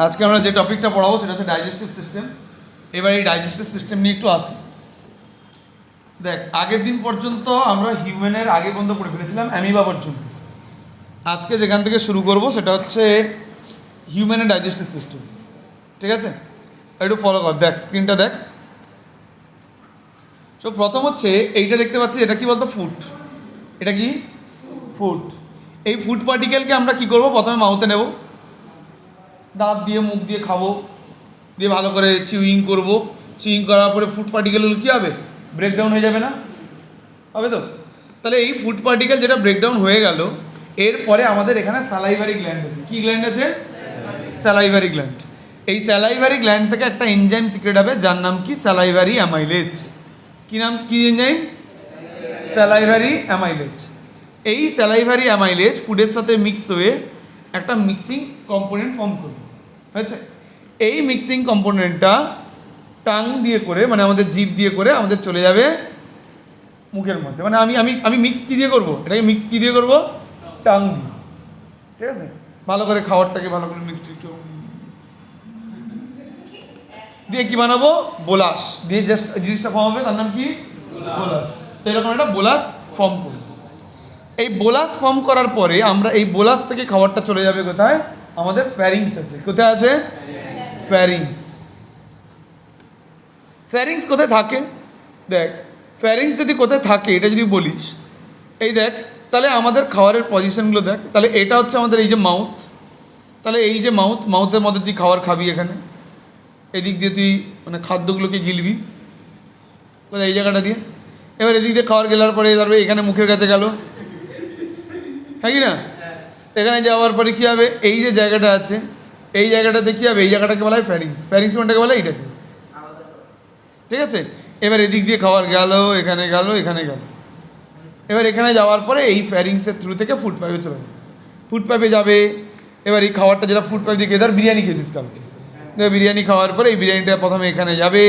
আজকে আমরা যে টপিকটা পড়াবো সেটা হচ্ছে ডাইজেস্টিভ সিস্টেম। এবার এই ডাইজেস্টিভ সিস্টেম নিয়ে একটু আসি। দেখ, আগের দিন পর্যন্ত আমরা হিউম্যানের আগে পর্যন্ত পড়ে ফেলেছিলাম অ্যামিবা পর্যন্ত। আজকে যেখান থেকে শুরু করব সেটা হচ্ছে হিউম্যানের ডাইজেস্টিভ সিস্টেম। ঠিক আছে, একটু ফলো কর। দেখ স্ক্রিনটা দেখ। সো প্রথম হচ্ছে এইটা দেখতে পাচ্ছি, এটা কি বলতো? ফুড। এটা কি? ফুড। এই ফুড পার্টিকেলকে আমরা কি করব? প্রথমে মাউথে নেব, দাঁত দিয়ে মুখ দিয়ে খাবো, দিয়ে ভালো করে চিউইং করব। চিউইং করার পরে ফুড পার্টিকেলগুলো কী হবে? ব্রেকডাউন হয়ে যাবে না? হবে তো? তাহলে এই ফুড পার্টিকেল যেটা ব্রেকডাউন হয়ে গেল, এরপরে আমাদের এখানে স্যালাইভারি গ্ল্যান্ড আছে। কী গ্ল্যান্ড আছে? Salivary gland. এই স্যালাইভারি গ্ল্যান্ড থেকে একটা এনজাইম সিক্রেট হবে যার নাম কি? Salivary amylase. কী নাম? কী এনজাইম? Salivary amylase. এই স্যালাইভারি অ্যামাইলেজ ফুডের সাথে মিক্স হয়ে একটা মিক্সিং কম্পোনেন্ট ফর্ম করবে। হয়েছে? এই মিক্সিং কম্পোনেন্টটা টাং দিয়ে করে, মানে আমাদের জিভ দিয়ে করে আমাদের চলে যাবে মুখের মধ্যে। মানে আমি আমি আমি মিক্স কী দিয়ে করবো? এটাকে মিক্স কী দিয়ে করবো? টাং দিয়ে। ঠিক আছে, ভালো করে খাবারটাকে ভালো করে মিক্স দিয়ে কী বানাবো? বোলাস দিয়ে জাস্ট জিনিসটা ফর্ম হবে, তার নাম কি? বোলাস। তো এরকম একটা বোলাস ফর্ম করবো। এই বোলাস ফর্ম করার পরে আমরা এই বোলাস থেকে খাবারটা চলে যাবে কোথায়? আমাদের ফ্যারিংস আছে। কোথায় আছে? ফ্যারিংস। ফ্যারিংস কোথায় থাকে? দেখ, ফ্যারিংস যদি কোথায় থাকে এটা যদি বলিস, এই দেখ, তাহলে আমাদের খাবারের পজিশনগুলো দেখ। তাহলে এটা হচ্ছে আমাদের এই যে মাউথ। তাহলে এই যে মাউথের মধ্যে তুই খাবার খাবি, এখানে এদিক দিয়ে তুই মানে খাদ্যগুলোকে গিলবি কোথায়? এই জায়গাটা দিয়ে। এবার এদিক দিয়ে খাবার গেলার পরে তারপরে এখানে মুখের কাছে গেল, হ্যাঁ কি না? এখানে যাওয়ার পরে কী হবে? এই যে জায়গাটা আছে, এই জায়গাটাতে কী হবে? এই জায়গাটাকে বলা হয় ফ্যারিংস। ফ্যারিংস কোনটাকে বলা হয়? এইটাকে। ঠিক আছে, এবার এদিক দিয়ে খাবার গেল, এখানে গেল, এখানে গেল। এবার এখানে যাওয়ার পরে এই ফ্যারিংসের থ্রু থেকে ফুড পাইপে চলে যাবে। ফুড পাইপে যাবে। এবার এই খাবারটা যেটা ফুড পাইপ দিয়ে খেয়ে, ধর বিরিয়ানি খেয়েছিস কালকে, বিরিয়ানি খাওয়ার পরে এই বিরিয়ানিটা প্রথমে এখানে যাবে,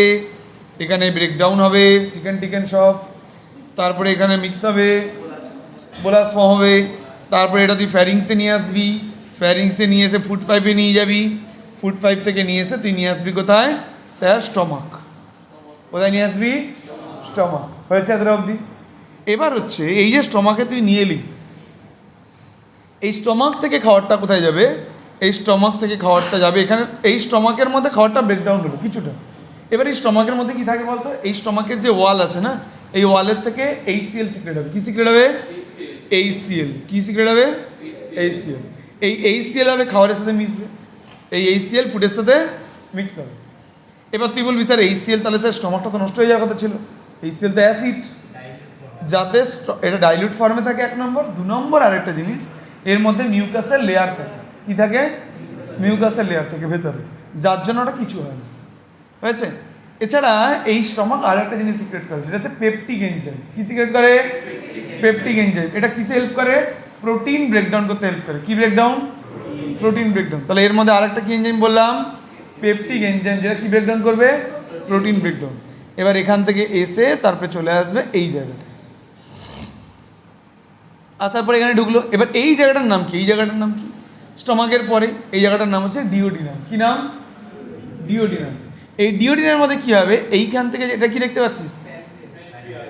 এখানে ব্রেকডাউন হবে চিকেন টিকেন সব, তারপরে এখানে মিক্স হবে, বোলাস ফর্ম হবে। তারপরে এটা তুই ফ্যারিংসে নিয়ে আসবি, ফ্যারিংসে নিয়ে এসে ফুড পাইপে নিয়ে যাবি, ফুড পাইপ থেকে নিয়ে এসে তুই নিয়ে আসবি কোথায়? Sir stomach. কোথায় নিয়ে আসবি? স্টমাক। হয়েছে এতটা অবধি? এবার হচ্ছে এই যে স্টমাকে তুই নিয়ে এলি, এই স্টমাক থেকে খাবারটা কোথায় যাবে? এই স্টমাক থেকে খাবারটা যাবে এখানে। এই স্টমাকের মধ্যে খাবারটা ব্রেকডাউন হলো কিছুটা। এবার এই স্টমাকের মধ্যে কী থাকে বলতো? এই স্টমাকের যে ওয়াল আছে না, এই ওয়ালের থেকে HCl সিক্রেট হবে। কী সিক্রেট হবে? HCl। কী সিক্রেট হবে? HCl। এই HCl হবে খাবারের সাথে মিশবে, এই HCl ফুডের সাথে মিক্স হবে। এবার তুই বলবি স্যার HCl, তাহলে স্যার স্টমাকটা তো নষ্ট হয়ে যাওয়ার কথা ছিল। HCl তো অ্যাসিড, যাতে এটা ডাইলিউট ফর্মে থাকে 1 নম্বর। 2 নম্বর আরেকটা জিনিস, এর মধ্যে মিউকাসের লেয়ার থাকে। কী থাকে? মিউকাসের লেয়ার থাকে ভেতরে, যার জন্য ওটা কিছু হয় না। হয়েছে? এছাড়া এই স্টমাক আর একটা জিনিস সিক্রেট করে, সেটা হচ্ছে পেপটিক এনজাইম। কী সিক্রেট করে? Peptic enzyme. এটা কিসে হেল্প করে? প্রোটিন ব্রেকডাউন করতে হেল্প করে। কি ব্রেকডাউন? Protein breakdown. তাহলে এর মধ্যে আরেকটা কি এনজাইম বললাম? পেপটিক এনজাইম, যেটা কি ব্রেকডাউন করবে? Protein breakdown. এবার এখান থেকে এসে তারপরে চলে আসবে এই জায়গাটা, আসার পরে এখানে ঢুকলো। এবার এই জায়গাটার নাম কি? এই জায়গাটার নাম কি? স্টমাকের পরে এই জায়গাটার নাম হচ্ছে ডিওডিনাম। কি নাম? ডিওডিনাম। এই ডিওডিনামের মধ্যে কী হবে? এইখান থেকে এটা কি দেখতে পাচ্ছিস?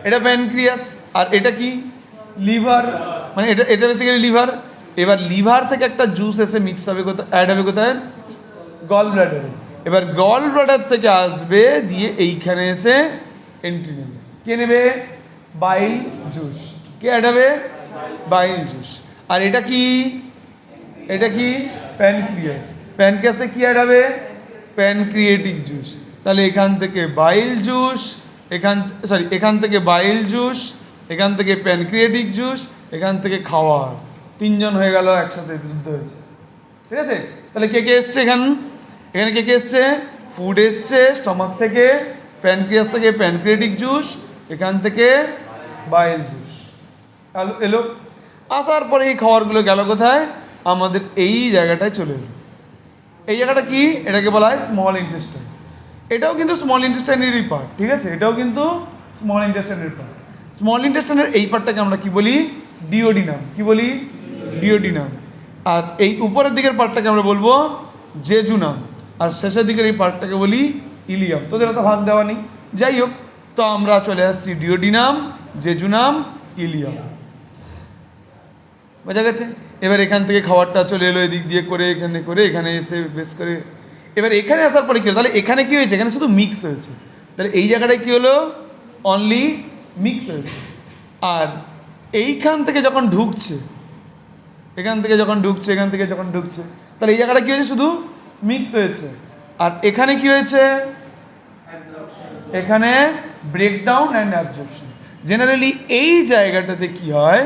এটা প্যানক্রিয়াস, আর এটা কি? লিভার। মানে এটা এটা বেসিক্যালি লিভার। এবার লিভার থেকে একটা জুস এসে মিক্স হবে কোথায়? অ্যাড হবে কোথায়? গল ব্লাডারে। এবার গল ব্লাডার থেকে আসবে, দিয়ে এইখানে এসে এন্ট্রি নেবে। কে নেবে? Bile juice. কে অ্যাড হবে? Bile juice. আর এটা কি? এটা কি? প্যানক্রিয়াস। প্যানক্রিয়াস থেকে কী অ্যাড হবে? Pancreatic juice. তাহলে এখান থেকে বাইল জুস, এখান থেকে বাইল জুস, এখান থেকে প্যানক্রিয়েটিক জুস, এখান থেকে খাওয়ার। 3 জন হয়ে গেল, একসাথে যুদ্ধ হয়েছে। ঠিক আছে? তাহলে কে কে এসছে এখানে কে কে এসছে? ফুড এসছে স্টমাক থেকে, প্যানক্রিয়াস থেকে প্যানক্রিয়েটিক জুস, এখান থেকে বাইল জুস এলো। আসার পরে এই খাবারগুলো গেল কোথায়? আমাদের এই জায়গাটায় চলে এলো। এই জায়গাটা কি? এটাকে বলা হয় স্মল ইন্টেস্টাইন। এটাও কিন্তু স্মল ইন্টেস্টাইনেরই পার্ট। ঠিক আছে, এটাও কিন্তু স্মল ইন্টেস্টাইনের পার্ট। স্মল ইন্টেস্টাইনের এই পার্টটাকে আমরা কি বলি? ডিওডিনাম। কি বলি? ডিওডিনাম। আর এই উপরের দিকের পার্টটাকে আমরা বলবো জেজুনাম। আর শেষের দিকের এই পার্টটাকে বলি ইলিয়াম। তোদের অত ভাগ দেওয়া নেই, যাই হোক। তো আমরা চলে আসছি ডিওডিনাম, জেজুনাম, ইলিয়াম। বোঝা গেছে? এবার এখান থেকে খাবারটা চলে এলো এদিক দিয়ে করে এখানে এসে বেশ করে এবার এখানে আসার পরে কী হলো, তাহলে এখানে কী হয়েছে, এখানে শুধু মিক্স হয়েছে। তাহলে এই জায়গাটায় কী হলো, অনলি মিক্স হয়েছে। আর এইখান থেকে যখন ঢুকছে, এখান থেকে যখন ঢুকছে, তাহলে এই জায়গাটা কী হয়েছে, শুধু মিক্স হয়েছে। আর এখানে কি হয়েছে, এখানে ব্রেকডাউন অ্যান্ড অ্যাবজর্পশন। জেনারেলি এই জায়গাটাতে কি হয়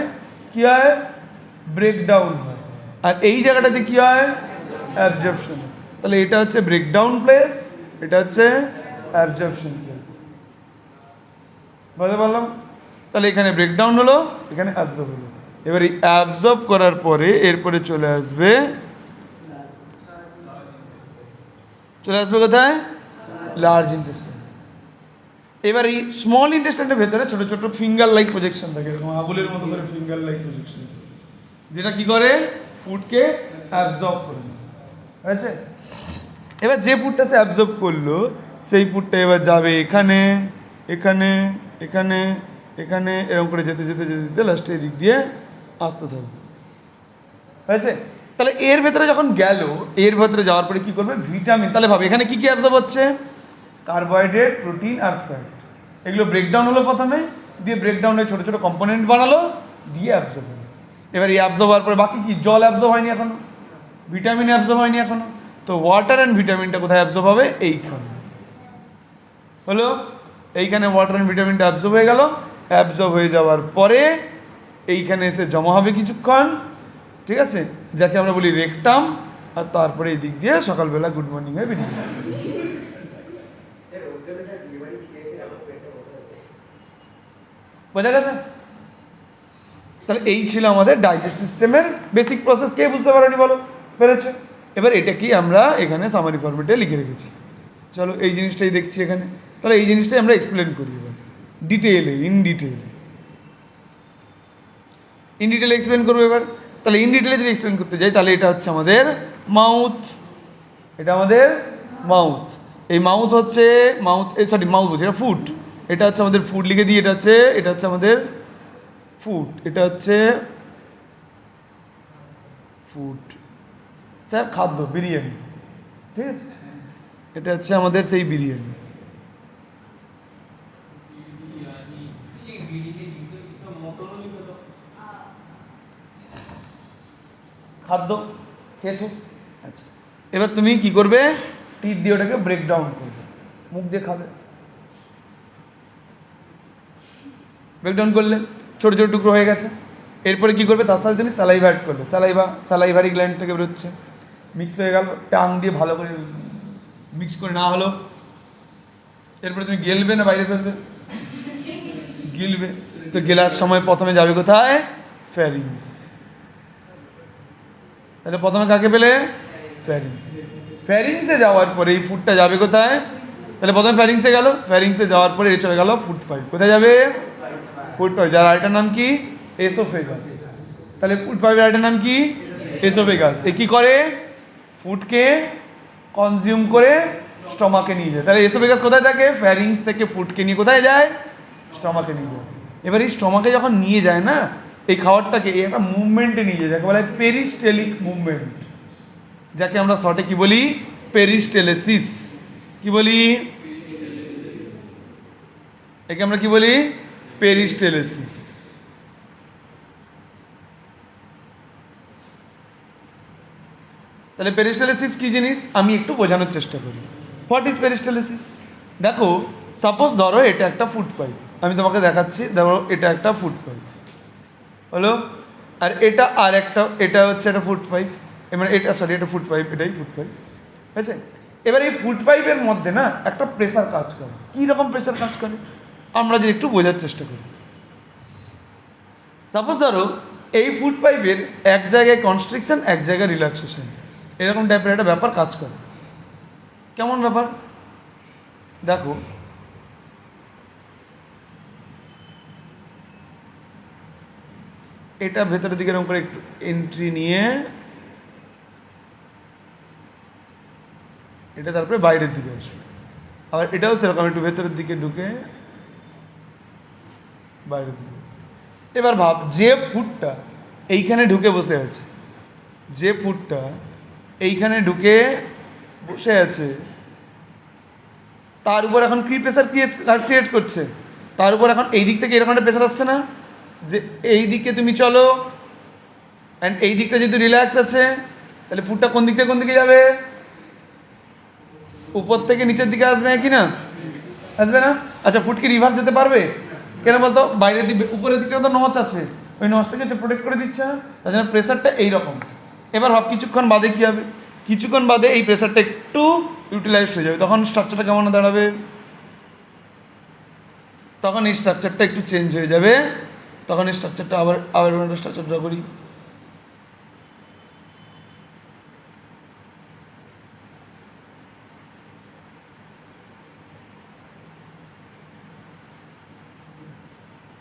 ব্রেকডাউন হয়, আর এই জায়গাটাতে কি হয় অ্যাবজর্পশন। তাহলে এটা হচ্ছে ব্রেকডাউন প্লেস, এটা হচ্ছে অ্যাবজর্পশন প্লেস। বুঝতে পারলাম? তাহলে এখানে ব্রেকডাউন হলো, এখানে অ্যাবজর্ব হলো। এবার এই অ্যাবজর্ব করার পরে এরপরে চলে আসবে কোথায়, লার্জ ইন্টেস্টাইন। এবার এই স্মল ইন্টেস্টাইনের ভেতরে ছোট ছোট ফিঙ্গার লাইক প্রজেকশন থাকে, এরকম আঙুলের মতো করে ফিঙ্গার লাইক প্রজেকশন, যেটা কি করে ফুডকে অ্যাবজর্ব করে নেয়। আছে? এবার যে ফুডটা সে অ্যাবজর্ব করলো সেই ফুডটা এবার যাবে এখানে এখানে এখানে এখানে এরকম করে যেতে যেতে যেতে যেতে লাস্টে এদিক দিয়ে আসতে থাকবে। হয়েছে? তাহলে এর ভেতরে যখন গেল, এর ভেতরে যাওয়ার পরে কী করবে, ভিটামিন। তাহলে ভাবে এখানে কী কী অ্যাবজর্ব হচ্ছে, কার্বোহাইড্রেট, প্রোটিন আর ফ্যাট। এগুলো ব্রেকডাউন হলো প্রথমে, দিয়ে ব্রেকডাউনে ছোটো ছোটো কম্পোনেন্ট বানালো, দিয়ে অ্যাবজর্ব হলো। এবার এই অ্যাবজর্ব হওয়ার পরে বাকি কি, জল অ্যাবজর্ব হয়নি এখনো, ভিটামিন অ্যাবজর্ব হয়নি এখনো। তো ওয়াটার অ্যান্ড ভিটামিনটা কোথায় অ্যাবজর্ব হবে, এইখানে হলো। এইখানে ওয়াটার অ্যান্ড ভিটামিনটা অ্যাবজর্ব হয়ে গেল। অ্যাবজর্ব হয়ে যাওয়ার পরে এইখানে এসে জমা হবে কিছুক্ষণ, ঠিক আছে, যাকে আমরা বলি রেকটাম। আর তারপরে এই দিক দিয়ে সকালবেলা গুড মর্নিং হয়ে বেরিয়ে যাবে। বোঝা গেছে? তাহলে এই ছিল আমাদের ডাইজেস্টিভ সিস্টেমের বেসিক প্রসেস। কে বুঝতে পারেনি বলো, পেরেছে? এবার এটা কি আমরা এখানে সামারি ফরম্যাটে লিখে রেখেছি। চলো এই জিনিসটাই দেখছি এখানে। তাহলে এই জিনিসটাই আমরা এক্সপ্লেন করি এবার ডিটেইলে, ইন ডিটেইলে এক্সপ্লেন করবো এবার। তাহলে ইন ডিটেইলে যদি এক্সপ্লেন করতে যাই, তাহলে এটা হচ্ছে আমাদের মাউথ, এটা আমাদের মাউথ। এই মাউথ হচ্ছে মাউথ বলছি, এটা ফুড। এটা হচ্ছে আমাদের ফুড, লিখে দিই। এটা হচ্ছে আমাদের ফুড, এটা হচ্ছে ফুড স্যার, খাদ্য, বিরিয়ানি, ঠিক আছে। এটা হচ্ছে আমাদের সেই বিরিয়ানি। খাদ্য খেয়েছো, আচ্ছা। এবার তুমি কি করবে, টিথ দিয়ে ওটাকে ব্রেকডাউন করবে, মুখ দিয়ে খাবে। ব্রেকডাউন করলে ছোটো ছোটো টুকরো হয়ে গেছে। এরপরে কী করবে, তার সাথে তুমি স্যালাইভা অ্যাড করবে। স্যালাইভারি গ্ল্যান্ড থেকে বেরোচ্ছে, মিক্স হয়ে গেল, টাং দিয়ে ভালো করে মিক্স করে না হলো। এরপরে তুমি গেলবে না বাইরে ফেলবে, গিলবে। তো গেলার সময় প্রথমে যাবে কোথায়, ফ্যারিংস। তাহলে প্রথমে কাকে পেলে, ফ্যারিংসে যাওয়ার পরে এই ফুডটা যাবে কোথায়, তাহলে প্রথমে ফ্যারিংসে গেল, ফ্যারিংসে যাওয়ার পরে এ চলে গেল ফুড পাইপ। কোথায় যাবে, ফুড পাইপ, যার আরেকটার নাম কি, এসোফেগাস। তাহলে ফুড পাইপের আরেকটার নাম কি, এসোফেগাস। এ কী করে, ফুডকে কনজিউম করে স্টমাকে নিয়ে যায়। তাহলে এসোফেগাস কোথায় থাকে, ফ্যারিংস থেকে ফুডকে নিয়ে কোথায় যায়, স্টমাকে নিয়ে যায়। এবার এই স্টমাকে যখন নিয়ে যায় না এই খাবারটাকে, এই একটা মুভমেন্টে নিয়ে যায়, যাকে বলা হয় পেরিস্টেলিক মুভমেন্ট, যাকে আমরা শর্টে কি বলি, পেরিস্টেলেসিস। কি বলি, একে আমরা কি বলি, পেরিস্টেলেসিস। তাহলে পেরিস্টেলেসিস কি জিনিস আমি একটু বোঝানোর চেষ্টা করি। What is peristalsis? দেখো, সাপোজ ধরো এটা একটা ফুড পাইপ, আমি তোমাকে দেখাচ্ছি। ধরো এটা একটা ফুড পাইপ হলো, আর এটা আর একটা, এটা হচ্ছে একটা ফুড পাইপ, মানে এটা এটা ফুড পাইপ, এটাই ফুড পাইপ, ঠিক আছে। এবার এই ফুড পাইপের মধ্যে না একটা প্রেসার কাজ করে। কী রকম প্রেসার কাজ করে আমরা যদি একটু বোঝার চেষ্টা করি। সাপোজ ধরো এই ফুড পাইপের এক জায়গায় কনস্ট্রিকশন, এক জায়গায় রিল্যাক্সেশন, এরকম টাইপের একটা ব্যাপার কাজ করে। কেমন ব্যাপার দেখো, এটা ভেতরের দিকে এরকম করে একটু এন্ট্রি নিয়ে এটা তারপরে বাইরের দিকে আসবে, আবার এটাও সেরকম একটু ভেতরের দিকে ঢুকে বাইরের দিকে আসবে। এবার ভাব, যে ফুডটা এইখানে ঢুকে বসে আছে, যে ফুডটা এইখানে ঢুকে বসে আছে, তার উপর এখন কি প্রেশার ক্রিয়েট করছে, তার উপর এখন এই দিক থেকে এরকম একটা প্রেশার আসছে না, যে এই দিকে তুমি চলো, অ্যান্ড এই দিকটা যেহেতু রিল্যাক্স আছে, তাহলে ফুডটা কোন দিক থেকে কোন দিকে যাবে, উপর থেকে নিচের দিকে আসবে কি না, আসবে না? আচ্ছা, ফুড কি রিভার্স যেতে পারবে? কেন বলতো, বাইরের দিকে উপরের দিকটা তো নচ আছে, ওই নচটাকে প্রোটেক্ট করে দিচ্ছে না, তার জন্য প্রেশারটা এইরকম। এবার ভাব কিছুক্ষণ বাদে কী হবে, কিছুক্ষণ বাদে এই প্রেশারটা একটু ইউটিলাইজড হয়ে যাবে, তখন স্ট্রাকচারটা কেমন দাঁড়াবে, তখন এই স্ট্রাকচারটা একটু চেঞ্জ হয়ে যাবে, তখন এই স্ট্রাকচারটা আবার আবার একটা স্ট্রাকচার ড্র করি।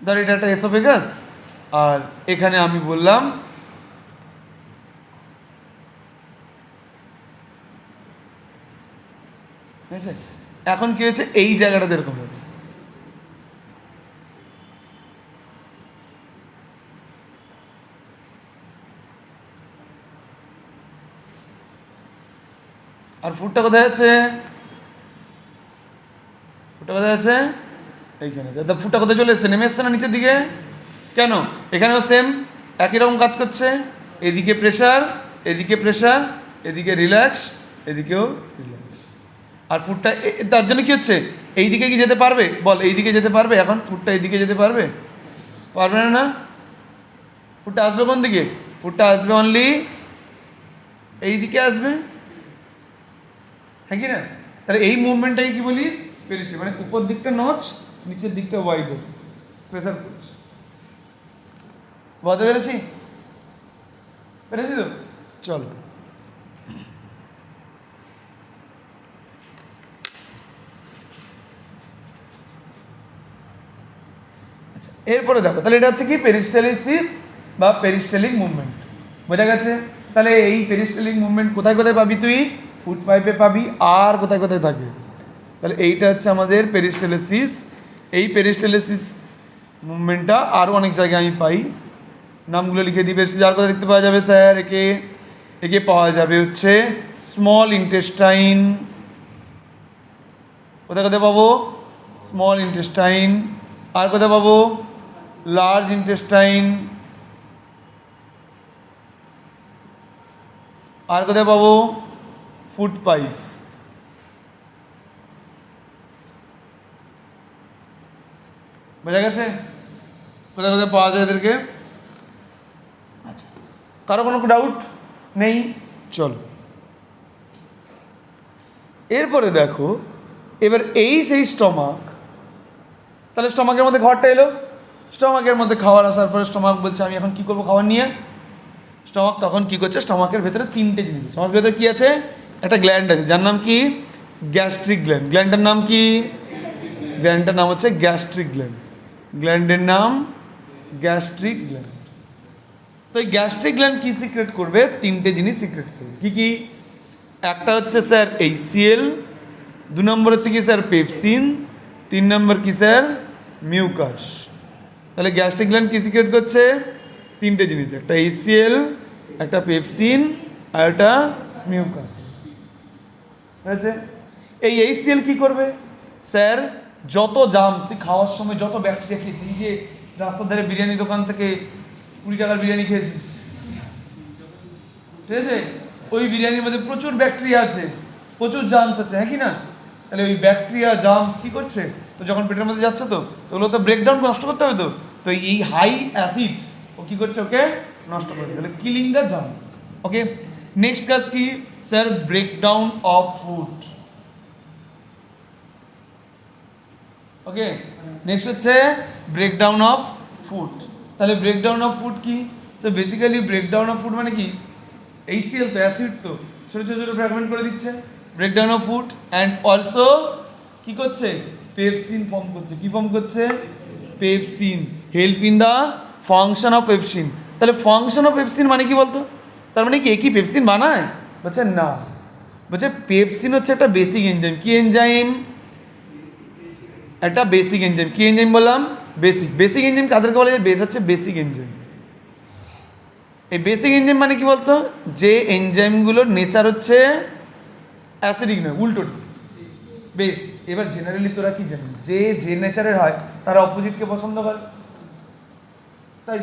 ধর এটা একটা এসোফেগাস, আর এখানে আমি বললাম ঠিক আছে। এখন কি হয়েছে, এই জায়গাটা এরকম হয়েছে, আর ফুডটা কোথায় আছে, ফুডটা কোথায় আছে, এইখানে। ফুডটা কোথায় চলে এসছে, নেমে এসছে না নিচের দিকে, কেন? এখানেও সেম একই রকম কাজ করছে, এদিকে প্রেশার, এদিকে প্রেশার, এদিকে রিল্যাক্স, এদিকেও রিল্যাক্স। আর ফুডটা তার জন্য কি হচ্ছে, এই দিকে কি যেতে পারবে বল, এই দিকে যেতে পারবে, এখন ফুডটা এইদিকে যেতে পারবে, পারবে না? না, ফুডটা আসবে কোন দিকে, ফুডটা আসবে অনলি এই দিকে আসবে, হ্যাঁ কি না? তাহলে এই মুভমেন্টটাকে কি বলিস, পেরিস্টালিক, মানে উপর দিকটা নচ, নিচের দিকটা ওয়াইড প্রেসার করছে। বুঝতে পেরেছি? পেরেছি তো? চলো, আচ্ছা এরপরে দেখো, তাহলে এটা হচ্ছে কি পেরিস্টালিসিস বা পেরিস্টালিক মুভমেন্ট, বোঝা গেছে? তাহলে এই পেরিস্টালিক মুভমেন্ট কোথায় কোথায় পাবি তুই, ফুড পাইপে পাবি, আর কোথায় কোথায় থাকে, তাহলে এইটা হচ্ছে আমাদের পেরিস্টালিসিস। এই পেরিস্টালিসিস মুভমেন্টটা আরও অনেক জায়গায় আমি পাই, নামগুলো লিখে দিই। পেরিস্টালিস আর কোথায় দেখতে পাওয়া যাবে স্যার, একে একে পাওয়া যাবে হচ্ছে স্মল ইন্টেস্টাইন, কোথায় কোথায় পাবো, স্মল ইন্টেস্টাইন, আর কোথায় পাবো, লার্জ ইন্টেস্টাইন, আর কোথায় পাবো, ফুড পাইপ। বোঝা গেছে কোথায় কোথায় পাওয়া যায় এদেরকে? আচ্ছা, কারো কোনো ডাউট নেই? চলো এরপরে দেখো, এবার এই সেই স্টমাক, তাহলে স্টমাকের মধ্যে খাবারটা এলো, স্টমাকের মধ্যে খাবার আসার পরে স্টমাক বলছে আমি এখন কী করবো খাবার নিয়ে, স্টমাক তখন কী করছে, স্টমাকের ভেতরে তিনটে জিনিস, স্টমাকের ভেতরে কী আছে, একটা গ্ল্যান্ড আছে যার নাম কি, গ্যাস্ট্রিক গ্ল্যান্ড। গ্ল্যান্ডের নাম কি, গ্ল্যান্ডটার নাম হচ্ছে গ্যাস্ট্রিক গ্ল্যান্ড, গ্ল্যান্ডের নাম গ্যাস্ট্রিক গ্ল্যান্ড। তো এই গ্যাস্ট্রিক গ্ল্যান্ড কী সিক্রেট করবে, তিনটে জিনিস সিক্রেট করবে। কী কী? একটা হচ্ছে স্যার HCl, দু নম্বর হচ্ছে কি স্যার পেপসিন, তিন নম্বর কি স্যার মিউকাস। তাহলে গ্যাস্ট্রিক গ্ল্যান্ড কী সিক্রেট করছে, তিনটে জিনিস, একটা HCl, একটা পেপসিন, আর একটা মিউকাস। ঠিক আছে? এই HCl কী করবে স্যার, যত জাম তুই খাওয়ার সময় যত ব্যাকটেরিয়া খেয়েছিস, এই যে রাস্তার ধারে বিরিয়ানি দোকান থেকে 20 টাকার বিরিয়ানি খেয়েছিস, ঠিক আছে, ওই বিরিয়ানির মধ্যে প্রচুর ব্যাকটেরিয়া আছে, প্রচুর জার্মস আছে, হ্যাঁ কি না? তাহলে ওই ব্যাকটেরিয়া জার্মস কী করছে, তো যখন পেটের মধ্যে যাচ্ছে তো ওগুলো তো ব্রেকডাউন নষ্ট করতে হবে, তো এই হাই অ্যাসিড ও কী করছে, ওকে নষ্ট করে, তাহলে killing the germs. Okay, next কাজ কি sir, breakdown of food. Okay, next হচ্ছে ব্রেকডাউন অফ ফুড। তাহলে ব্রেকডাউন অফ ফুড কি, তো বেসিক্যালি ব্রেকডাউন অফ ফুড মানে কি, HCl তো অ্যাসিড, তো ছোটো ছোটো ছোটো ফ্র্যাগমেন্ট করে দিচ্ছে, breakdown of food. And also কী করছে, পেপসিন ফর্ম করছে, কী ফর্ম করছে, pepsin, help in the function of pepsin. তাহলে ফাংশন অফ পেপসিন মানে কি বলতো, তার মানে কি একই পেপসিন বানায়, বলছে না, বলছে পেপসিন হচ্ছে একটা বেসিক এনজাইম। কি এনজাইম? একটা বেসিক এনজাইম। কি এনজাইম বললাম? বেসিক এনজাইম কাদেরকে বলে? বেস হচ্ছে বেসিক এনজাইম। এই বেসিক এনজাইম মানে কি বলতো? যে এনজাইমগুলোর নেচার হচ্ছে অ্যাসিডিক নয়, উল্টো বেস। এবার জেনারেলি তোরা কি জানিস, যে নেচারের হয় তারা অপোজিটকে পছন্দ করে, তাই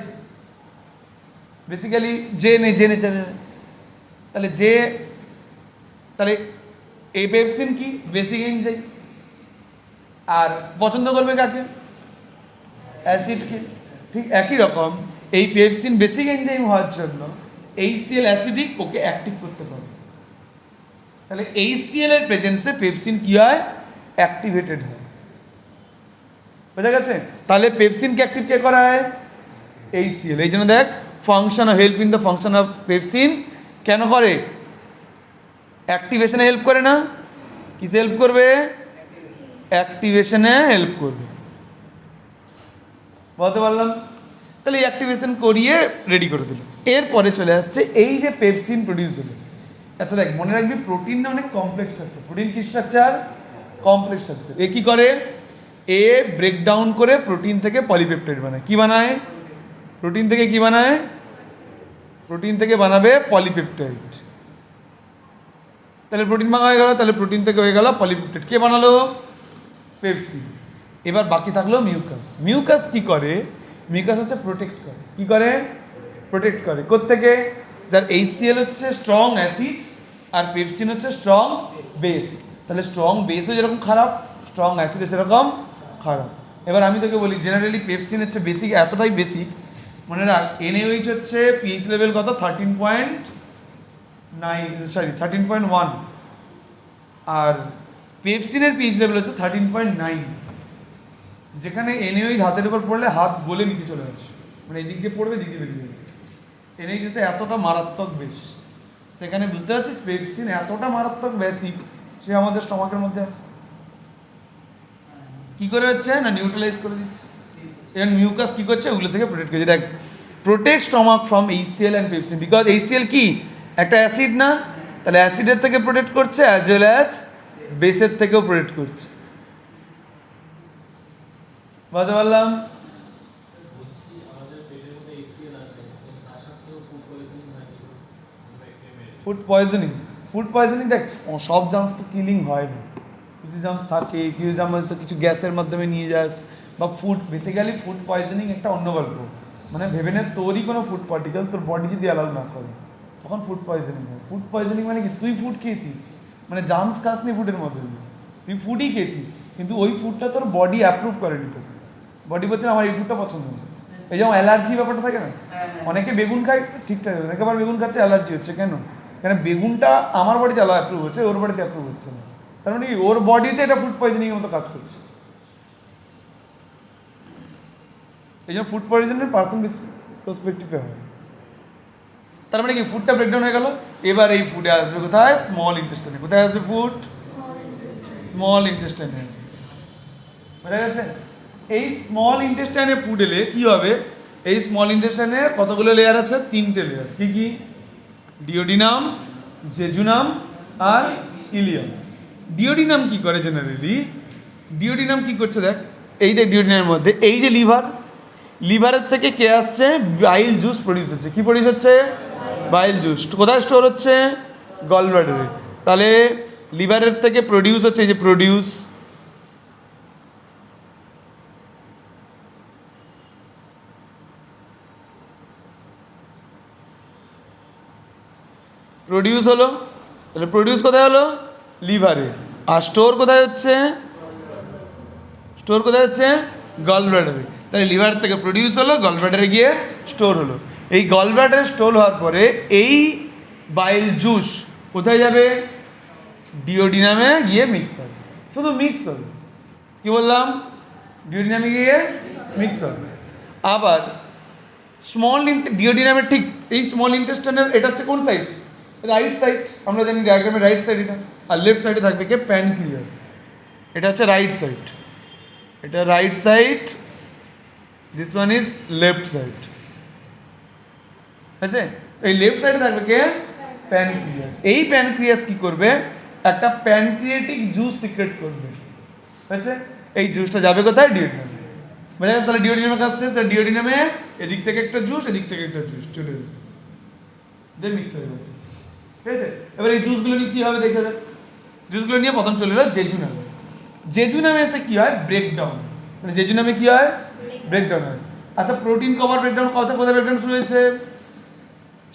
বেসিক্যালি যে নেচারের। তাহলে এই পেপসিন কি? Basic enzyme. আর পছন্দ করবে কাকে? অ্যাসিডকে। ঠিক একই রকম এই পেপসিন বেসিক এনজাইম হওয়ার জন্য HCl অ্যাসিডিক, ওকে অ্যাক্টিভ করতে পারে। তাহলে HCl এর প্রেজেন্সে পেপসিন কি হয়? অ্যাক্টিভেটেড হয়। বোঝা গেছে? তাহলে পেপসিনকে অ্যাক্টিভ কে করা হয়? HCl। এই জন্য দেখ function help in the function of pepsin কেন করে? অ্যাক্টিভেশনে হেল্প করে না? কিসে হেল্প করবে? অ্যাক্টিভেশনে হেল্প করবে। বলতে পারলাম? তাহলে এই অ্যাক্টিভেশন করিয়ে রেডি করে দিল। এরপরে চলে আসছে এই যে পেপসিন প্রডিউস হলো। আচ্ছা দেখ, মনে রাখবি প্রোটিন না অনেক কমপ্লেক্স স্ট্রাকচার। প্রোটিন কি স্ট্রাকচার? Complex structure. এ কি করে? এ ব্রেকডাউন করে প্রোটিন থেকে পলিপেপটাইড বানায়। কি বানায়? প্রোটিন থেকে কি বানায়? প্রোটিন থেকে বানাবে পলিপেপটাইড। তাহলে প্রোটিন ভাঙা হয়ে গেল, তাহলে প্রোটিন থেকে হয়ে গেল পলিপেপটাইড। কে বানালো? পেপসিন। এবার বাকি থাকলো মিউকাস। মিউকাস কি করে? মিউকাস হচ্ছে প্রোটেক্ট করে। কি করে? প্রোটেক্ট করে। কোত্থেকে? যার HCl হচ্ছে স্ট্রং অ্যাসিড আর পেপসিন হচ্ছে স্ট্রং বেস। তাহলে স্ট্রং বেসও যেরকম খারাপ, স্ট্রং অ্যাসিডও সেরকম খারাপ। এবার আমি তোকে বলি, জেনারেলি পেপসিন হচ্ছে বেসিক, এতটাই বেসিক মনে রাখ। NaOH হচ্ছে পিএইচ লেভেল কত? 13.1। আর পেপসিনের পিএইচ লেভেল হচ্ছে 13.9। যেখানে NaOH হাতের উপর পড়লে হাত গলে নিচে চলে আসে, মানে এদিক দিয়ে পড়বে, এদিক দিয়ে বেরিয়ে যাবে। NaOH হচ্ছে এতটা মারাত্মক বেশ, সেখানে বুঝতে পারছিস পেপসিন এতটা মারাত্মক বেসিক, সে আমাদের স্টমাকের মধ্যে আছে। কি করে হচ্ছে না? নিউট্রালাইজ করে দিচ্ছে। এবং মিউকাস কি করছে? ওগুলো থেকে প্রোটেক্ট করছে। দেখ, protect stomach from HCl and pepsin, because HCl কি একটা অ্যাসিড না? তাহলে অ্যাসিডের থেকে প্রোটেক্ট করছে অ্যাজ ওয়েল অ্যাজ বেসের থেকেও প্রোটেক্ট করছে। বুঝতে পারলাম? ফুড পয়জনিং দেখ, সব জার্মস তো কিলিং হয় না। কিছু জার্মস থাকে, কিছু জার্মস কিছু গ্যাসের মাধ্যমে নিয়ে যাস বা ফুড। বেসিক্যালি ফুড পয়জনিং একটা অন্য গল্প। মানে ভেবে নে তোরই কোনো ফুড পার্টিকেল তোর বডি যদি অ্যালাউ না করে, তখন ফুড পয়জনিং হয়। ফুড পয়জনিং মানে কি? তুই ফুড খেয়েছিস, মানে জার্মস খাসনি ফুডের মধ্যে, তুই ফুডই খেয়েছিস, কিন্তু ওই ফুডটা তোর বডি অ্যাপ্রুভ করেনি। তোকে বডি বলছে আমার এই ফুডটা পছন্দ না। এই যেমন অ্যালার্জি ব্যাপারটা থাকে না, অনেকে বেগুন খায় ঠিকঠাক, অনেকে আবার বেগুন খাচ্ছে অ্যালার্জি হচ্ছে। কেন? কেন বেগুনটা আমার বডিতে অ্যাপ্রুভ হচ্ছে, ওর বডিতে অ্যাপ্রুভ হচ্ছে না। তার মানে ওর বডিতে এটা ফুড পয়জনিংয়ের মতো কাজ করছে। এই জন্য ফুড পয়জনের পার্সন পার্সপেক্টিভে হয়। তার মানে কি? ফুডটা ব্রেকডাউন হয়ে গেল, এবার এই ফুডে আসবে কোথায়? স্মল ইন্টেস্টাইনে। কোথায় আসবে ফুড? স্মল ইন্টেস্টাইনে আসবে। বুঝা গেছে? এই স্মল ইন্টেস্টাইনে ফুড এলে কি হবে? এই স্মল ইন্টেস্টাইনে কতগুলো লেয়ার আছে? 3টে লেয়ার। কি কি? ডিওডিনাম, জেজুনাম আর ইলিয়াম। ডিওডিনাম কি করে জেনারেলি? ডিওডিনাম কি করছে দেখ, এই যে ডিওডিনামের মধ্যে এই যে লিভারের থেকে কে আসছে? বাইল জুস প্রডিউস হচ্ছে। কি প্রডিউস হচ্ছে? Bile juice. কোথায় স্টোর হচ্ছে? গল ব্লাডারে। তাহলে লিভারের থেকে প্রডিউস হচ্ছে, এই যে প্রডিউস হলো। তাহলে প্রডিউস কোথায় হলো? লিভারে। আর স্টোর কোথায় হচ্ছে? গল ব্লাডারে। তাহলে লিভার থেকে প্রডিউস হলো, গল ব্লাডারে গিয়ে স্টোর হলো। এই গল ব্লাডারে স্টোর হওয়ার পরে এই বাইল জুস কোথায় যাবে? ডিওডিনামে গিয়ে মিক্স হবে। শুধু মিক্স হবে। কি বললাম? ডিওডিনামে গিয়ে মিক্স হবে। আবার ডিওডিনামের ঠিক এই স্মল ইন্টেস্টাইনের এটা হচ্ছে কোন সাইড? Right side. আমরা জানি ডায়াগ্রামে রাইট সাইড এটা। আর লেফট সাইডে থাকবে কে? প্যানক্রিয়াস। এটা হচ্ছে রাইট সাইড, এটা right side, this one is left side. আছে? এই লেফট সাইডে থাকবে কে? প্যানক্রিয়াস। এই প্যানক্রিয়াস কি করবে, একটা প্যানক্রিয়েটিক জুস সিক্রেট করবে, হয়েছে? এই জুসটা যাবে কোথায়, ডিওডিনামে। বোঝা গেছে? তাহলে ডিওডিনামে আসছে, তাহলে ডিওডিনামে এদিক থেকে একটা জুস, এদিক থেকে একটা জুস চলে যাবে, দিয়ে মিক্স হয়ে যাবে, ঠিক আছে? এবার এই জুসগুলো নিয়ে কী হবে দেখে যাবে। জুসগুলো নিয়ে প্রথম চলে এলো জেজুনামে। জেজুনামে এসে কী হয়, ব্রেকডাউন। জেজুনামে কী হয়, ব্রেকডাউন হয়। আচ্ছা, প্রোটিন কভার ব্রেকডাউন কোথায় কোথায় ব্রেকডাউন শুরু হয়েছে,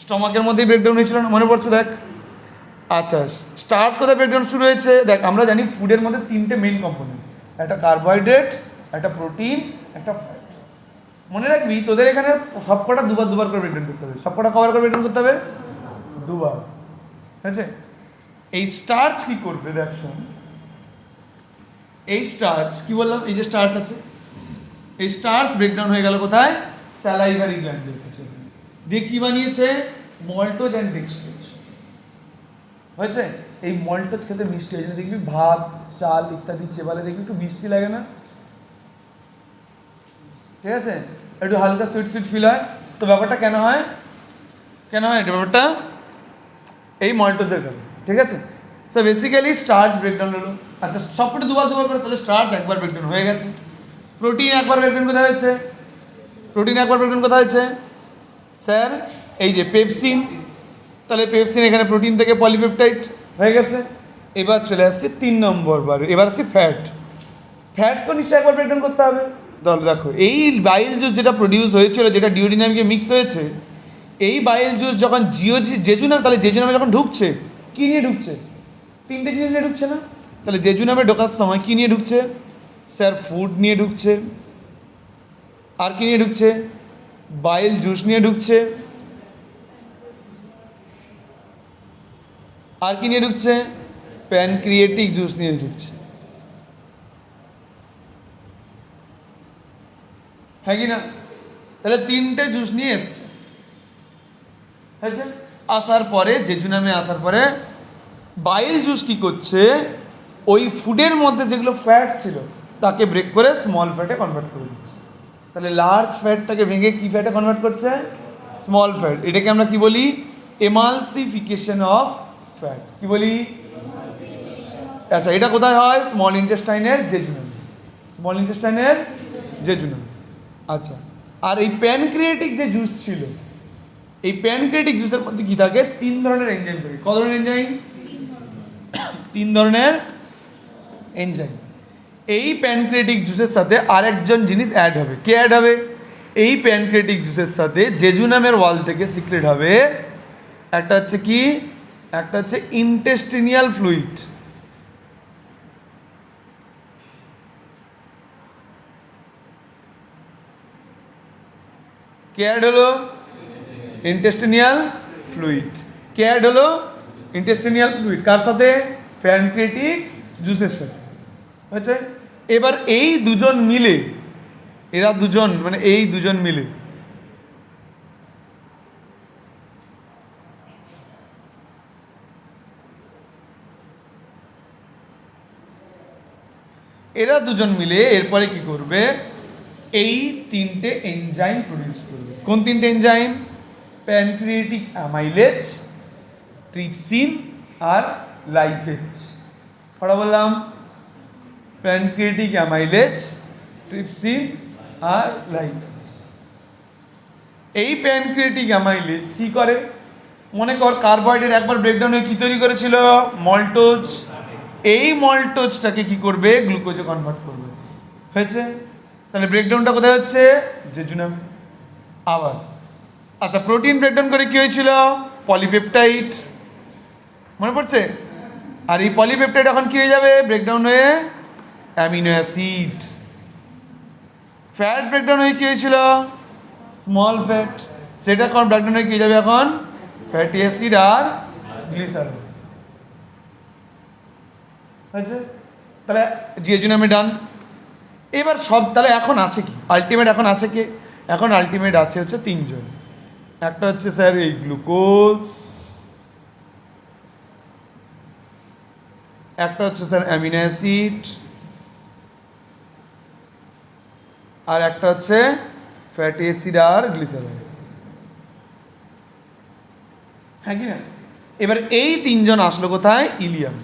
স্টমাকের মধ্যেই ব্রেকডাউন হয়েছিল না, মনে পড়ছে দেখ। আচ্ছা, স্টার্চ কোথায় ব্রেকডাউন শুরু হয়েছে, দেখ আমরা জানি ফুডের মধ্যে তিনটে মেইন কম্পোনেন্ট, একটা কার্বোহাইড্রেট, একটা প্রোটিন, একটা ফ্যাট। মনে রাখবি তোদের এখানে সবকটা দুবার দুবার করে ব্রেকডাউন করতে হবে, সবকটা কভার করে ব্রেকডাউন করতে হবে দুবার, ঠিক আছে? এই স্টার্চ কি করবে দেখ শোন, এই স্টার্চ কি বললাম, এই যে স্টার্চ আছে, এই স্টার্চ ব্রেকডাউন হয়ে গেল কোথায়, স্যালাইভারি গ্ল্যান্ডের কাছে, দিয়ে কি বানিয়েছে, মল্টোজ অ্যান্ড ডেক্সট্রোজ, হয়েছে? এই মল্টোজ খেতে মিষ্টি হয়, দেখবি ভাত চাল ইত্যাদি চেবালে দেখবি একটু মিষ্টি লাগে না, ঠিক আছে? একটু হালকা সুইট সুইট ফিল হয়। তো ব্যাপারটা কেন হয়, কেন হয় এটা ব্যাপারটা, এই মল্টোজের কারণে, ঠিক আছে? সো বেসিক্যালি স্টার্চ ব্রেকডাউন হলো। আচ্ছা, সবকটা দুবার দুবার করে, তাহলে স্টার্চ একবার ব্রেকডাউন হয়ে গেছে। প্রোটিন একবার ব্রেকডাউন কোথায় হয়েছে, প্রোটিন একবার ব্রেকডাউন কোথায় হয়েছে স্যার, এই যে পেপসিন, তাহলে পেপসিন এখানে প্রোটিন থেকে পলিপেপটাইড হয়ে গেছে। এবার চলে আসছে 3 নম্বর বার, এবার আসছে ফ্যাট। ফ্যাটকে নিশ্চয়ই একবার ব্রেকডাউন করতে হবে। তাহলে দেখো, এই বাইল জুস যেটা প্রডিউস হয়েছিল, যেটা ডিওডিনামকে মিক্স হয়েছে, এই বাইল জুস যখন জেজুনাম, তাহলে জেজুনামে যখন ঢুকছে, কী নিয়ে ঢুকছে, তিনটে জিনিস নিয়ে ঢুকছে না? তাহলে জেজুনামে ঢোকার সময় কী নিয়ে ঢুকছে স্যার, ফুড নিয়ে ঢুকছে, আর কি নিয়ে ঢুকছে, বাইল জুস নিয়ে ঢুকছে, আর কি নিয়ে ঢুকছে, প্যানক্রিয়েটিক জুস নিয়ে ঢুকছে, হ্যাঁ কি না? তাহলে তিনটে জুস নিয়ে এসছে, হয়েছে? আসার পরে জেজুনামে আসার পরে বাইল জুস কি করছে, ওই ফুডের মধ্যে যেগুলো ফ্যাট ছিল তাকে ব্রেক করে স্মল ফ্যাটে কনভার্ট করে দিচ্ছে। তাহলে লার্জ ফ্যাটটাকে ভেঙে কি ফ্যাটে কনভার্ট করছে, স্মল ফ্যাট। এটাকে আমরা কি বলি, এমালসিফিকেশন অফ ফ্যাট, কি বলি? আচ্ছা, এটা কোথায় হয়, স্মল ইন্টেস্টাইনের জেজুনামে, স্মল ইন্টেস্টাইনের জেজুনামে। আচ্ছা, আর এই প্যানক্রিয়েটিক যে জুস ছিল, এই প্যানক্রিয়েটিক জুসের মধ্যে কি থাকে, 3 ধরনের এনজাইম থাকে। কত ধরনের এনজাইম, 3 ধরনের এনজাইম। এই প্যানক্রিয়েটিক জুসের সাথে আরেকজন জিনিস অ্যাড হবে, কে অ্যাড হবে, এই প্যানক্রিয়েটিক জুসের সাথে জেজুনামের ওয়াল থেকে সিক্রেট হবে, একটা হচ্ছে কি, একটা হচ্ছে ইন্টেস্টিনিয়াল ফ্লুইড, কে অ্যাড হলো, ইন্টেস্টিনিয়াল ফ্লুইড, কে অ্যাড হলো, ইন্টেস্টিনিয়াল ফ্লুইড, কার সাথে, প্যানক্রিয়েটিক জুসের সাথে, হয়েছে? এবার এই দুজন মিলে, এরা দুজন মানে এই দুজন মিলে এরপরে কি করবে, এই 3টে এনজাইম প্রডিউস করবে। কোন 3টে এনজাইম, প্যানক্রিয়েটিক অ্যামাইলেজ, ট্রিপসিন আর লাইপেজ। পড়া বললাম, প্যানক্রিয়েটিক অ্যামাইলেজ, ট্রিপসিন আর লাইপেজ। এই প্যানক্রিয়েটিক অ্যামাইলেজ কি করে, মনে কর কার্বোহাইড্রেট একবার ব্রেকডাউন হয়ে কী তৈরি করেছিল, মল্টোজ। এই মল্টোজটাকে কি করবে, গ্লুকোজে কনভার্ট করবে, হয়েছে? তাহলে ব্রেকডাউনটা কোথায় হচ্ছে, জেজুনাম। আবার আচ্ছা, প্রোটিন ব্রেকডাউন করে কী হয়েছিল, পলিপেপটাইড, মনে পড়ছে? আর এই পলিপেপটাইড এখন কী হয়ে যাবে, ব্রেকডাউন হয়ে অ্যামিনো অ্যাসিড। ফ্যাট ব্রেকডাউন হয়ে কী হয়েছিল, স্মল ফ্যাট, সেটা এখন ব্রেকডাউন হয়ে কী হয়ে যাবে এখন, ফ্যাটি অ্যাসিড আর গ্লিসারল, হয়েছে? তাহলে জেজুনামে ডান। এবার সব, তাহলে এখন আছে কি আলটিমেট, এখন আছে কি, এখন আলটিমেট আছে হচ্ছে 3 জন। একটা হচ্ছে স্যার এই গ্লুকোজ, একটা হচ্ছে স্যার অ্যামিনো অ্যাসিড, আর একটা হচ্ছে ফ্যাটি অ্যাসিড আর গ্লিসারল, হ্যাঁ কি না? এবার এই তিনজন আসলো কোথায়? ইলিয়াম।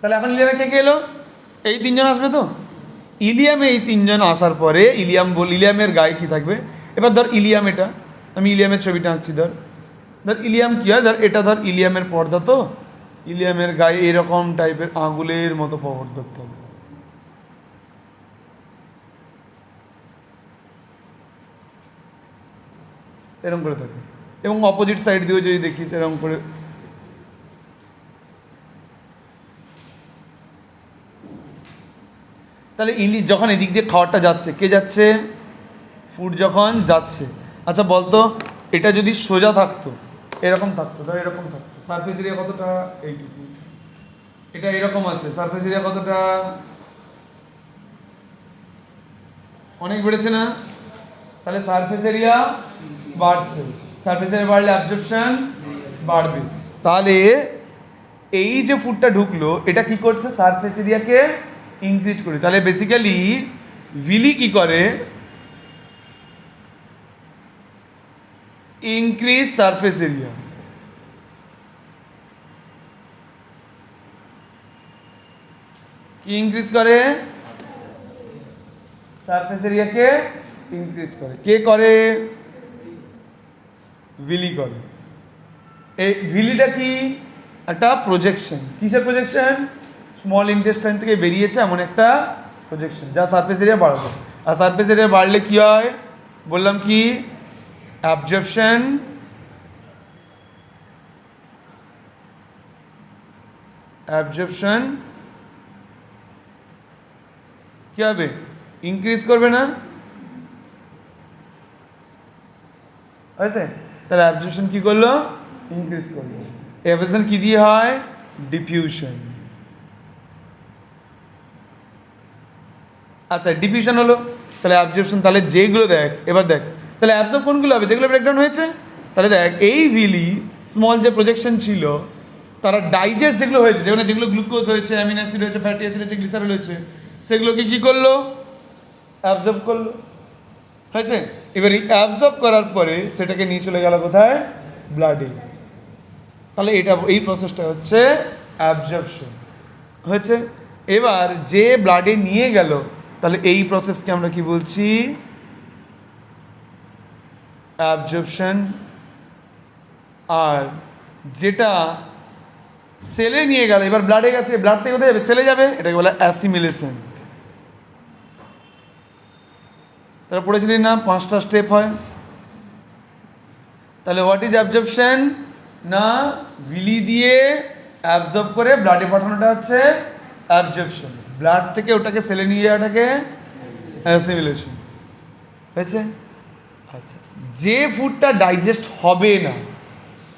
তাহলে এখন ইলিয়ামে কে কে এলো? এই তিনজন আসবে তো। ইলিয়ামে এই তিনজন আসার পরে ইলিয়ামের গায়ে কী থাকবে? এবার ধর ইলিয়াম, এটা আমি ইলিয়ামের ছবিটা আঁকছি। ধর ইলিয়াম কী হয়, ধর এটা ধর ইলিয়ামের পর্দা, তো ইলিয়ামের গায়ে এরকম টাইপের আঙুলের মতো পর্দা থাকবে। এরকম করে থাকে, এবং অপোজিট সাইড দিয়েও যদি দেখিস এরকম করে। তাহলে যখন এদিক দিয়ে খাবারটা যাচ্ছে, কে যাচ্ছে? ফুড যখন যাচ্ছে। আচ্ছা বলতো, এটা যদি সোজা থাকতো, এরকম থাকতো, ধর এরকম থাকতো, সারফেস এরিয়া কতটা? এইটুকু। এটা এরকম আছে, সারফেস এরিয়া কতটা? অনেক বেড়েছে না? তাহলে সারফেস এরিয়া বাড়ছে, সারফেস এরিয়া বাড়লে অ্যাবজর্পশন বাড়বে। তাহলে এই যে ফুডটা ঢুকলো, এটা কি করছে? সারফেস এরিয়াকে ইনক্রিজ করে। তাহলে বেসিক্যালি ভিলি কি করে? Increase surface area. কি ইনক্রিজ করে? সারফেস এরিয়াকে ইনক্রিজ করে। কে করে? ভিলি করে। এই ভিলিটা কি? একটা প্রজেকশন। কিসের প্রজেকশন? স্মল ইন্টেস্টাইন থেকে বেরিয়েছে এমন একটা প্রজেকশন, যা সারফেস এরিয়া বাড়াবে। আর সারফেস এরিয়া বাড়লে কি হয়? বললাম কি? অ্যাবজর্পশন কি হবে? ইনক্রিজ করবে না? আছে। তাহলে অ্যাবজর্পশন কি করলো? ইনক্রিজ করলো। অ্যাবজর্পশন কি দিয়ে হয়? ডিফিউশন। আচ্ছা, ডিফিউশন হলো, তাহলে অ্যাবজর্পশন। তাহলে যেগুলো দেখ, এবার দেখ, তাহলে অ্যাবজর্ব কোনগুলো হবে? যেগুলো ব্রেকডাউন হয়েছে। তাহলে দেখ, এই ভিলি স্মল যে প্রজেকশন ছিল, তারা ডাইজেস্ট যেগুলো হয়েছে, যেগুলো গ্লুকোজ হয়েছে, অ্যামিনো অ্যাসিড হয়েছে, ফ্যাটি অ্যাসিড হয়েছে, গ্লিসারল হয়েছে, সেগুলোকে কি করলো? অ্যাবজর্ব করলো। হয়েছে। এবার এই অ্যাবজর্ব করার পরে সেটাকে নিয়ে চলে গেল কোথায়? ব্লাডে। তাহলে এই প্রসেসটা হচ্ছে অ্যাবজর্পশন। হয়েছে। এবার যে ব্লাডে নিয়ে গেল, তাহলে এই প্রসেসকে আমরা কি বলছি? অ্যাবজর্পশন। আর যেটা সেলে নিয়ে গেল, এবার ব্লাডে গেছে, ব্লাড থেকে কোথায় যাবে? সেলে যাবে, এটাকে বলে অ্যাসিমিলেশন। তারা পড়েছিলি না 5টা স্টেপ হয়? তাহলে হোয়াট ইজ অ্যাবজর্পশন? না, ভিলি দিয়ে অ্যাবজর্ব করে ব্লাডে পাঠানোটা হচ্ছে অ্যাবজর্পশন। ব্লাড থেকে ওটাকে সেলে নিয়ে যাওয়াটাকে অ্যাসিমিলেশন। হয়েছে। আচ্ছা, যে ফুডটা ডাইজেস্ট হবে না,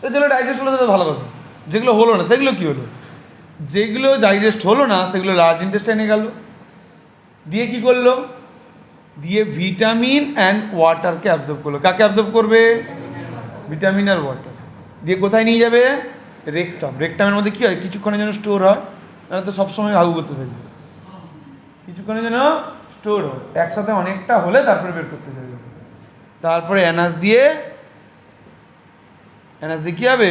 যেগুলো ডাইজেস্ট হলো তাদের ভালো কথা, যেগুলো হলো না সেগুলো কি হলো? যেগুলো ডাইজেস্ট হলো না সেগুলো লার্জ ইন্টেস্টাইনে গেল, দিয়ে কি করলো? দিয়ে ভিটামিন অ্যান্ড ওয়াটারকে অ্যাবজর্ব করলো। কাকে অ্যাবজর্ব করবে? ভিটামিন আর ওয়াটার। দিয়ে কোথায় নিয়ে যাবে? রেকটাম। রেকটামের মধ্যে কী হয়? কিছুক্ষণের জন্য স্টোর হয়, তাহলে তো সবসময় হাগু করতে থাকবে। কিছুক্ষণের জন্য স্টোর হয়, একসাথে অনেকটা হলে তারপরে বের করতে যাবে। তারপরে অ্যানাস দিয়ে কী হবে?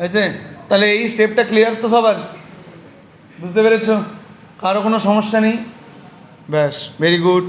আচ্ছা, তাহলে এই স্টেপটা ক্লিয়ার তো সবার? বুঝতে পেরেছ? কারো কোনো সমস্যা নেই? ব্যাস, ভেরি গুড।